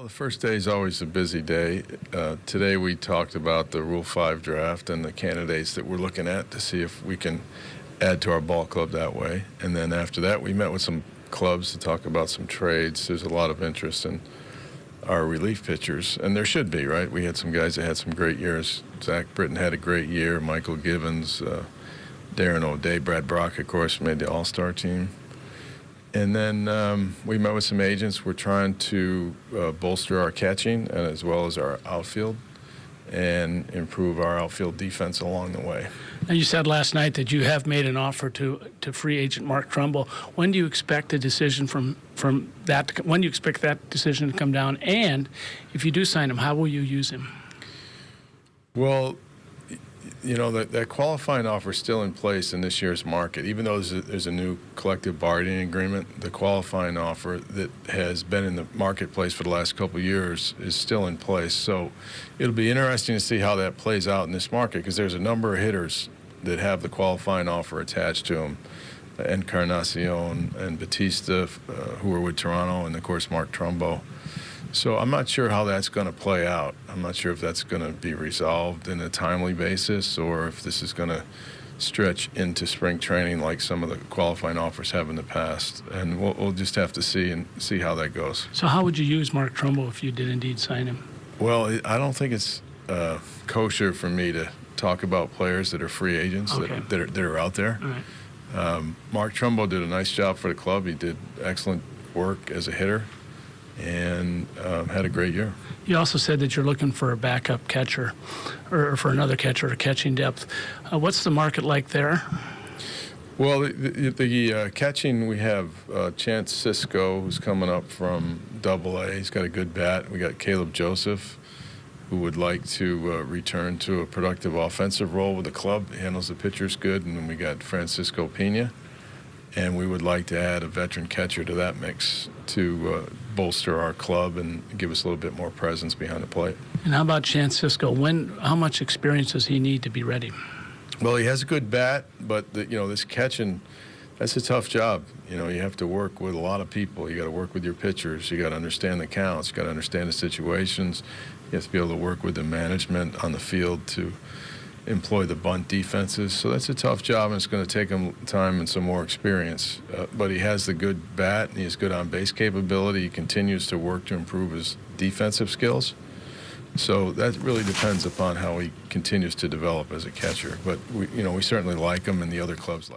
The first day is always a busy day. Today we talked about the Rule 5 draft and the candidates that we're looking at to see if we can add to our ball club that way. And then after that, we met with some clubs to talk about some trades. There's a lot of interest in our relief pitchers, and there should be, right? We had some guys that had some great years. Zach Britton had a great year. Michael Givens, Darren O'Day, Brad Brock, of course, made the All-Star team. And then we met with some agents. We're trying to bolster our catching as well as our outfield and improve our outfield defense along the way. Now, you said last night that you have made an offer to free agent Mark Trumbull. When do you expect a decision from that? When do you expect that decision to come down? And if you do sign him, how will you use him? Well, you know, that qualifying offer is still in place in this year's market. Even though there's a new collective bargaining agreement, the qualifying offer that has been in the marketplace for the last couple of years is still in place. So it'll be interesting to see how that plays out in this market, because there's a number of hitters that have the qualifying offer attached to them. Encarnacion and Batista, who are with Toronto, and of course Mark Trumbo. So I'm not sure how that's going to play out. I'm not sure if that's going to be resolved in a timely basis or if this is going to stretch into spring training like some of the qualifying offers have in the past. And we'll just have to see how that goes. So how would you use Mark Trumbo if you did indeed sign him? Well, I don't think it's kosher for me to talk about players that are free agents that are out there. All right. Mark Trumbo did a nice job for the club. He did excellent work as a hitter and had a great year. You also said that you're looking for a backup catcher or for another catcher or catching depth. What's the market like there? Well, the catching, we have Chance Cisco, who's coming up from Double-A. He's got a good bat. We got Caleb Joseph, who would like to return to a productive offensive role with the club. He handles the pitchers good. And then we got Francisco Pena. And we would like to add a veteran catcher to that mix to bolster our club and give us a little bit more presence behind the plate. And how about Chance Cisco? How much experience does he need to be ready? Well, he has a good bat, but this catching, that's a tough job. You have to work with a lot of people. You got to work with your pitchers. You got to understand the counts. You got to understand the situations. You have to be able to work with the management on the field to employ the bunt defenses. So that's a tough job, and it's going to take him time and some more experience. But he has the good bat, and he has good on-base capability. He continues to work to improve his defensive skills. So that really depends upon how he continues to develop as a catcher. But we certainly like him, and the other clubs like him.